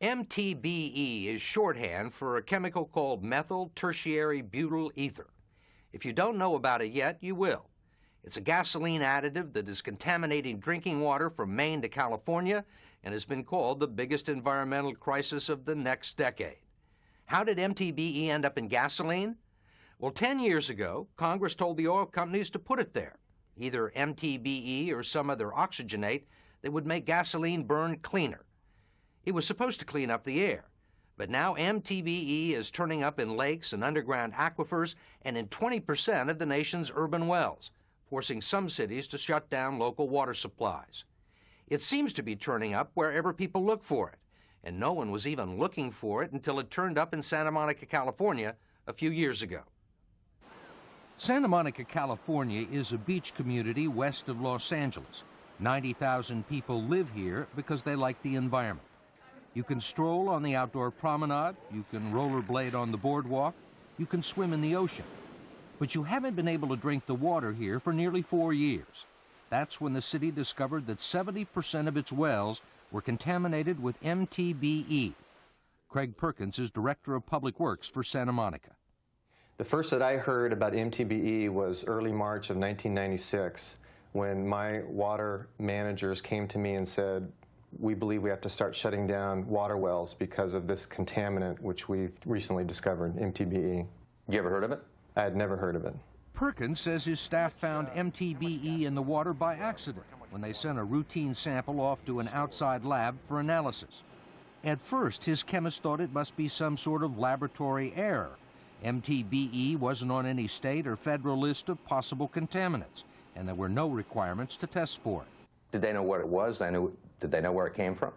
Mtbe is shorthand for a chemical called methyl tertiary butyl ether. If you don't know about it yet, you will. It's a gasoline additive that is contaminating drinking water from Maine to California and has been called the biggest environmental crisis of the next decade. How did Mtbe end up in gasoline? Well, 10 years ago, Congress told the oil companies to put it there, either Mtbe or some other oxygenate that would make gasoline burn cleaner. It was supposed to clean up the air, but now Mtbe is turning up in lakes and underground aquifers and in 20% of the nation's urban wells, forcing some cities to shut down local water supplies. It seems to be turning up wherever people look for it, and no one was even looking for it until it turned up in Santa Monica, California, a few years ago. Santa Monica, California is a beach community west of Los Angeles. 90,000 people live here because they like the environment. You can stroll on the outdoor promenade, you can rollerblade on the boardwalk, you can swim in the ocean. But you haven't been able to drink the water here for nearly 4 years. That's when the city discovered that 70% of its wells were contaminated with Mtbe. Craig Perkins is Director of Public Works for Santa Monica. The first that I heard about Mtbe was early March of 1996, when my water managers came to me and said, we believe we have to start shutting down water wells because of this contaminant which we've recently discovered, Mtbe. You ever heard of it? I had never heard of it. Perkins says his staff found Mtbe in the water by accident when they sent a routine sample off to an outside lab for analysis. At first, his chemist thought it must be some sort of laboratory error. Mtbe wasn't on any state or federal list of possible contaminants, and there were no requirements to test for it. Did they know what it was? Did they know where it came from?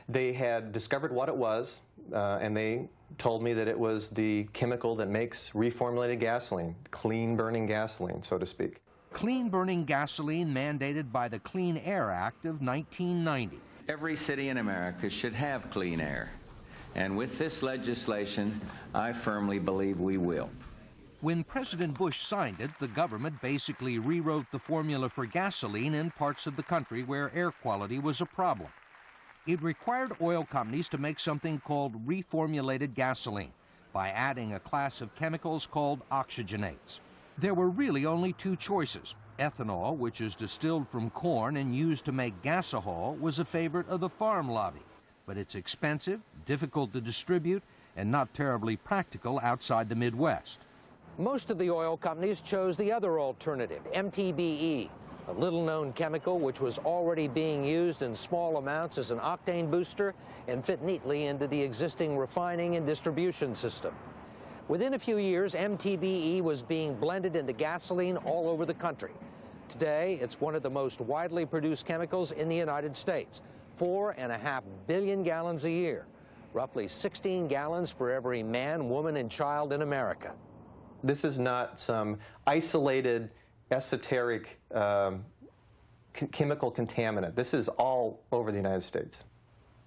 They had discovered what it was, and they told me that it was the chemical that makes reformulated gasoline, clean-burning gasoline, so to speak. Clean-burning gasoline mandated by the Clean Air Act of 1990. Every city in America should have clean air. And with this legislation, I firmly believe we will. When President Bush signed it, the government basically rewrote the formula for gasoline in parts of the country where air quality was a problem. It required oil companies to make something called reformulated gasoline by adding a class of chemicals called oxygenates. There were really only two choices. Ethanol, which is distilled from corn and used to make gasohol, was a favorite of the farm lobby. But it's expensive, difficult to distribute, and not terribly practical outside the Midwest. Most of the oil companies chose the other alternative, Mtbe, a little-known chemical which was already being used in small amounts as an octane booster and fit neatly into the existing refining and distribution system. Within a few years, Mtbe was being blended into gasoline all over the country. Today, it's one of the most widely produced chemicals in the United States, 4.5 billion gallons a year, roughly 16 gallons for every man, woman, and child in America. This is not some isolated, esoteric chemical contaminant. This is all over the United States.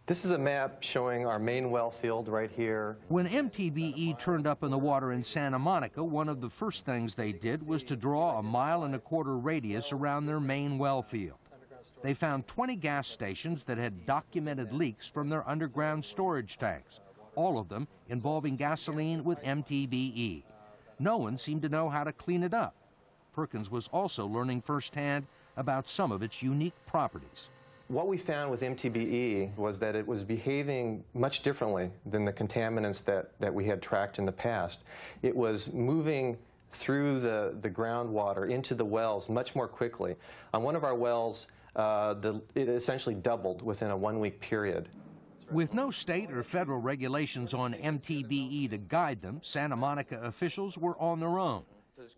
This is a map showing our main well field right here. When Mtbe turned up in the water in Santa Monica, one of the first things they did was to draw a 1.25 mile radius around their main well field. They found 20 gas stations that had documented leaks from their underground storage tanks, all of them involving gasoline with Mtbe. No one seemed to know how to clean it up. Perkins was also learning firsthand about some of its unique properties. What we found with Mtbe was that it was behaving much differently than the contaminants that we had tracked in the past. It was moving through the groundwater into the wells much more quickly. On one of our wells, it essentially doubled within a 1-week period. With no state or federal regulations on Mtbe to guide them, Santa Monica officials were on their own.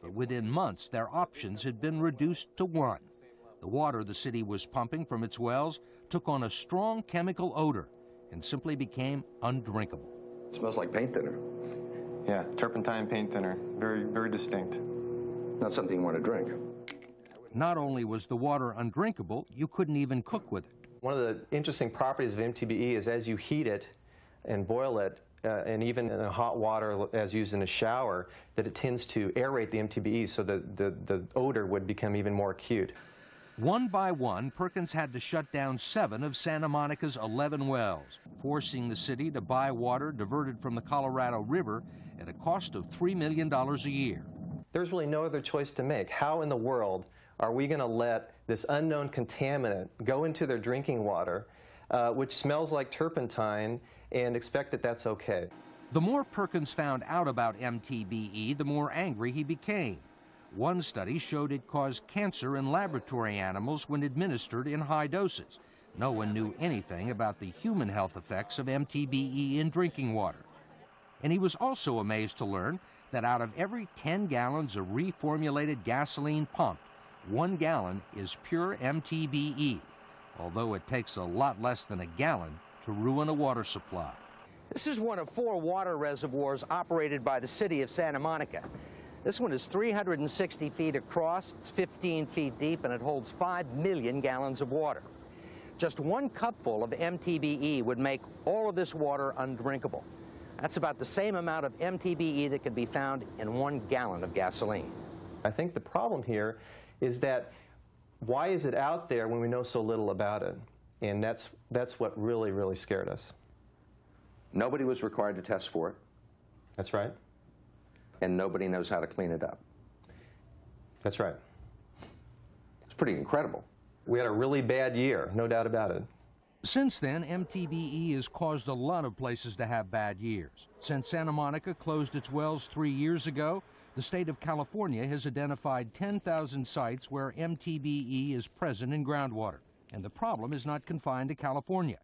But within months, their options had been reduced to one. The water the city was pumping from its wells took on a strong chemical odor and simply became undrinkable. It smells like paint thinner. Yeah, turpentine paint thinner, very, very distinct. Not something you want to drink. Not only was the water undrinkable, you couldn't even cook with it. One of the interesting properties of Mtbe is as you heat it and boil it, and even in hot water as used in a shower, that it tends to aerate the Mtbe so that the odor would become even more acute. One by one, Perkins had to shut down 7 of Santa Monica's 11 wells, forcing the city to buy water diverted from the Colorado River at a cost of $3 million a year. There's really no other choice to make. How in the world are we going to let this unknown contaminant go into their drinking water, which smells like turpentine, and expect that that's okay? The more Perkins found out about MTBE, the more angry he became. One study showed it caused cancer in laboratory animals when administered in high doses. No one knew anything about the human health effects of MTBE in drinking water. And he was also amazed to learn that out of every 10 gallons of reformulated gasoline pumped, 1 gallon is pure MTBE, although it takes a lot less than a gallon to ruin a water supply. This is one of 4 water reservoirs operated by the city of Santa Monica. This one is 360 feet across, it's 15 feet deep, and it holds 5 million gallons of water. Just 1 cupful of MTBE would make all of this water undrinkable. That's about the same amount of MTBE that can be found in 1 gallon of gasoline. I think the problem here is that why is it out there when we know so little about it? And that's what really, really scared us. Nobody was required to test for it, That's right. and nobody knows how to clean it up. That's right. It's pretty incredible. We had a really bad year, no doubt about it. Since then, MTBE has caused a lot of places to have bad years. Since Santa Monica closed its wells 3 years ago, the state of California has identified 10,000 sites where MTBE is present in groundwater. And the problem is not confined to California.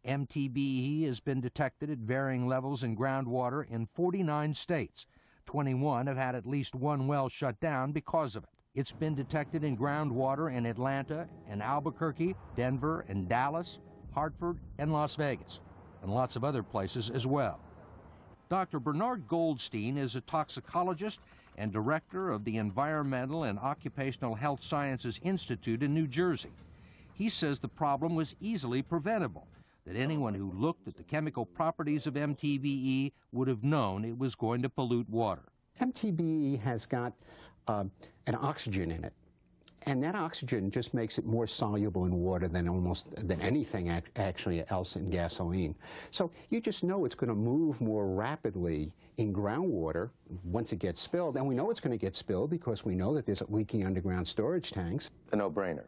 MTBE has been detected at varying levels in groundwater in 49 states. 21 have had at least 1 well shut down because of it. It's been detected in groundwater in Atlanta and Albuquerque, Denver and Dallas, Hartford and Las Vegas, and lots of other places as well. Dr. Bernard Goldstein is a toxicologist and director of the Environmental and Occupational Health Sciences Institute in New Jersey. He says the problem was easily preventable, that anyone who looked at the chemical properties of MTBE would have known it was going to pollute water. MTBE has got an oxygen in it, and that oxygen just makes it more soluble in water than anything actually else in gasoline. So you just know it's going to move more rapidly in groundwater once it gets spilled, and we know it's going to get spilled because we know that there's leaking underground storage tanks. A no-brainer.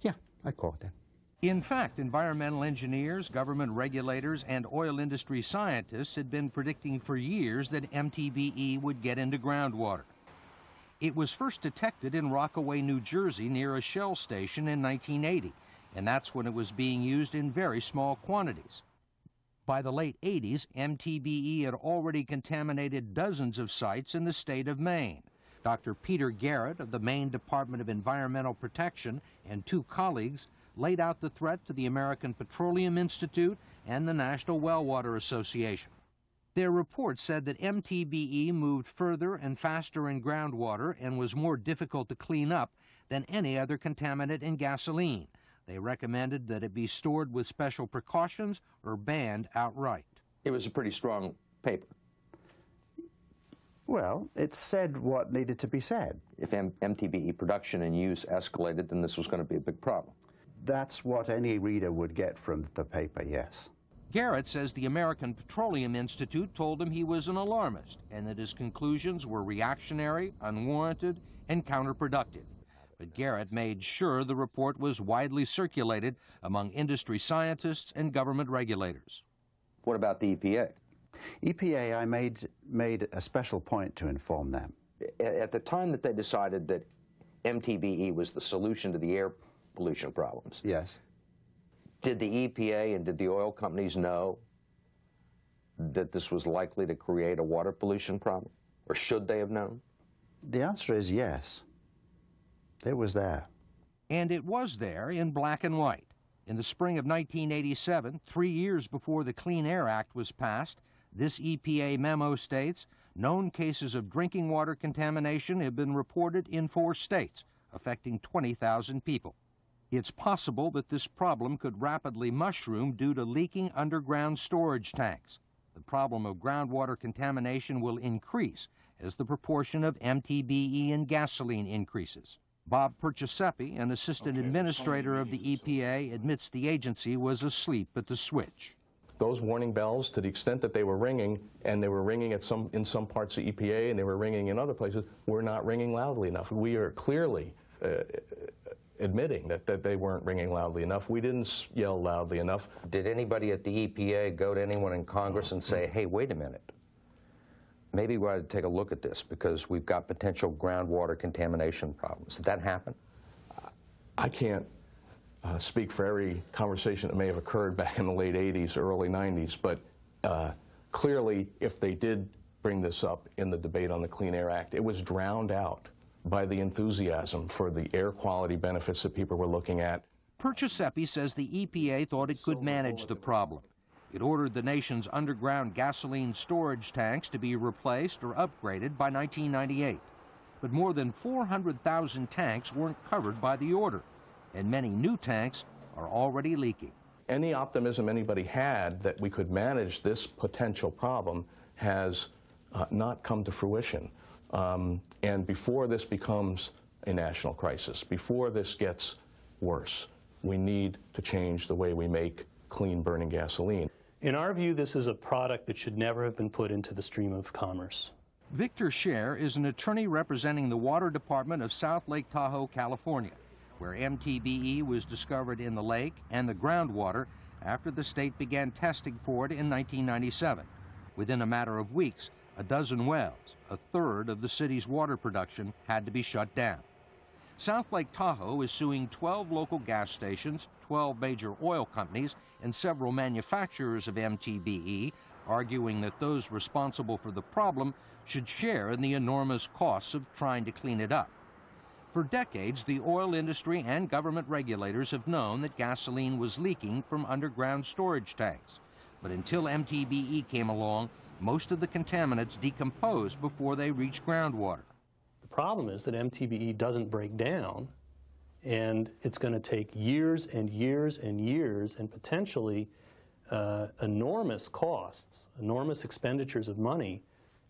Yeah, I call it that. In fact, environmental engineers, government regulators, and oil industry scientists had been predicting for years that MTBE would get into groundwater. It was first detected in Rockaway, New Jersey, near a Shell station in 1980, and that's when it was being used in very small quantities. By the late 80s, MTBE had already contaminated dozens of sites in the state of Maine. Dr. Peter Garrett of the Maine Department of Environmental Protection and 2 colleagues laid out the threat to the American Petroleum Institute and the National Well Water Association. Their report said that MTBE moved further and faster in groundwater and was more difficult to clean up than any other contaminant in gasoline. They recommended that it be stored with special precautions or banned outright. It was a pretty strong paper. Well, it said what needed to be said. If MTBE production and use escalated, then this was going to be a big problem. That's what any reader would get from the paper, yes. Garrett says the American Petroleum Institute told him he was an alarmist and that his conclusions were reactionary, unwarranted, and counterproductive. But Garrett made sure the report was widely circulated among industry scientists and government regulators. What about the EPA? EPA, I made a special point to inform them. At the time that they decided that MTBE was the solution to the air pollution problems, Yes. did the EPA and did the oil companies know that this was likely to create a water pollution problem? Or should they have known? The answer is yes. It was there. And it was there in black and white. In the spring of 1987, 3 years before the Clean Air Act was passed, this EPA memo states, known cases of drinking water contamination have been reported in 4 states, affecting 20,000 people. It's possible that this problem could rapidly mushroom due to leaking underground storage tanks. The problem of groundwater contamination will increase as the proportion of MTBE in gasoline increases. Bob Perciasepi, an assistant administrator of the EPA, admits the agency was asleep at the switch. Those warning bells, to the extent that they were ringing, and they were ringing in some parts of EPA and they were ringing in other places, were not ringing loudly enough. We are clearly admitting that they weren't ringing loudly enough. We didn't yell loudly enough. Did anybody at the EPA go to anyone in Congress and say, hey, wait a minute, maybe we ought to take a look at this because we've got potential groundwater contamination problems? Did that happen? I can't speak for every conversation that may have occurred back in the late 80s, early 90s, but clearly if they did bring this up in the debate on the Clean Air Act, it was drowned out by the enthusiasm for the air quality benefits that people were looking at. Perciasepi says the EPA thought it could manage the problem. It ordered the nation's underground gasoline storage tanks to be replaced or upgraded by 1998. But more than 400,000 tanks weren't covered by the order, and many new tanks are already leaking. Any optimism anybody had that we could manage this potential problem has not come to fruition. And before this becomes a national crisis, before this gets worse, we need to change the way we make clean burning gasoline. In our view, this is a product that should never have been put into the stream of commerce. Victor Scher is an attorney representing the Water Department of South Lake Tahoe, California, where Mtbe was discovered in the lake and the groundwater after the state began testing for it in 1997. Within a matter of weeks, a dozen wells, a third of the city's water production, had to be shut down. South Lake Tahoe is suing 12 local gas stations, 12 major oil companies, and several manufacturers of Mtbe, arguing that those responsible for the problem should share in the enormous costs of trying to clean it up. For decades, the oil industry and government regulators have known that gasoline was leaking from underground storage tanks. But until Mtbe came along, most of the contaminants decomposed before they reached groundwater. The problem is that Mtbe doesn't break down, and it's going to take years and years and years and potentially enormous costs, enormous expenditures of money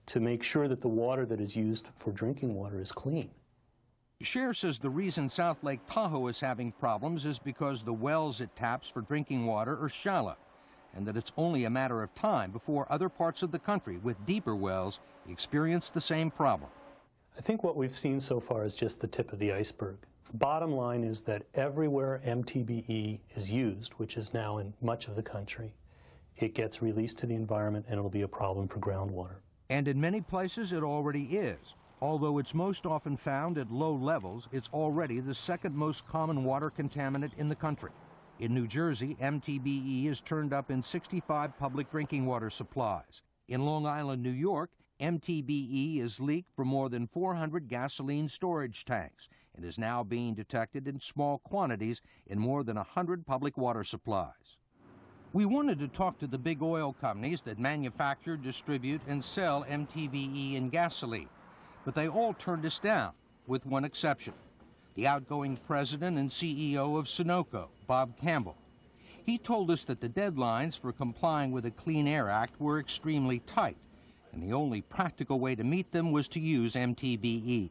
to make sure that the water that is used for drinking water is clean. Scher says the reason South Lake Tahoe is having problems is because the wells it taps for drinking water are shallow, and that it's only a matter of time before other parts of the country with deeper wells experience the same problem. I think what we've seen so far is just the tip of the iceberg. Bottom line is that everywhere Mtbe is used, which is now in much of the country, it gets released to the environment and it'll be a problem for groundwater. And in many places it already is. Although it's most often found at low levels, it's already the second most common water contaminant in the country. In New Jersey, Mtbe is turned up in 65 public drinking water supplies. In Long Island, New York, Mtbe is leaked from more than 400 gasoline storage tanks and is now being detected in small quantities in more than 100 public water supplies. We wanted to talk to the big oil companies that manufacture, distribute, and sell Mtbe in gasoline, but they all turned us down, with one exception: the outgoing president and CEO of Sunoco, Bob Campbell. He told us that the deadlines for complying with the Clean Air Act were extremely tight, and the only practical way to meet them was to use Mtbe.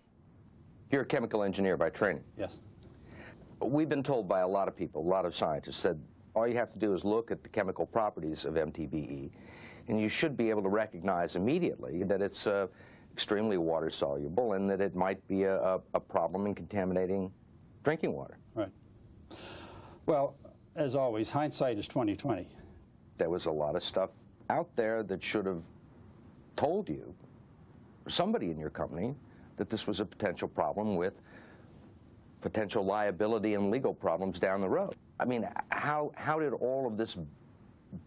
You're a chemical engineer by training. Yes. We've been told by a lot of people, a lot of scientists, said all you have to do is look at the chemical properties of Mtbe, and you should be able to recognize immediately that it's extremely water soluble and that it might be a problem in contaminating drinking water. Right. Well, as always, hindsight is 20/20. There was a lot of stuff out there that should have told you, or somebody in your company, that this was a potential problem with potential liability and legal problems down the road. I mean, how did all of this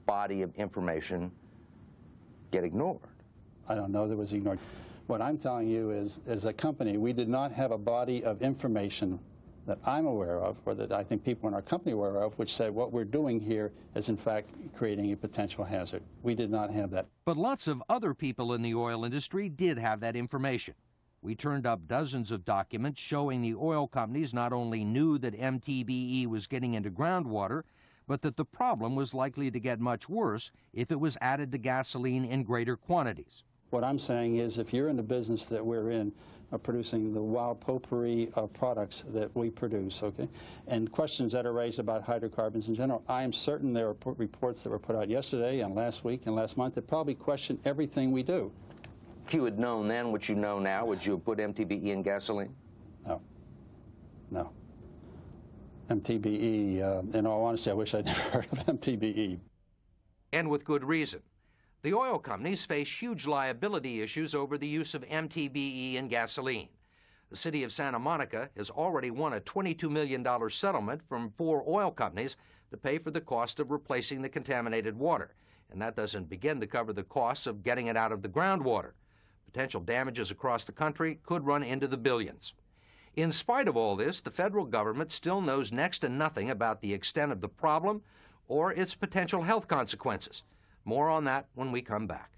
body of information get ignored? I don't know that it was ignored. What I'm telling you is, as a company, we did not have a body of information that I'm aware of, or that I think people in our company are aware of, which said what we're doing here is in fact creating a potential hazard. We did not have that. But lots of other people in the oil industry did have that information. We turned up dozens of documents showing the oil companies not only knew that Mtbe was getting into groundwater, but that the problem was likely to get much worse if it was added to gasoline in greater quantities. What I'm saying is if you're in the business that we're in, producing the wild potpourri of products that we produce, okay, and questions that are raised about hydrocarbons in general, I am certain there are reports that were put out yesterday and last week and last month that probably question everything we do. If you had known then what you know now, would you have put MTBE in gasoline? No. No. MTBE, in all honesty, I wish I'd never heard of MTBE. And with good reason. The oil companies face huge liability issues over the use of MTBE in gasoline. The city of Santa Monica has already won a $22 million settlement from 4 oil companies to pay for the cost of replacing the contaminated water. And that doesn't begin to cover the costs of getting it out of the groundwater. Potential damages across the country could run into the billions. In spite of all this, the federal government still knows next to nothing about the extent of the problem or its potential health consequences. More on that when we come back.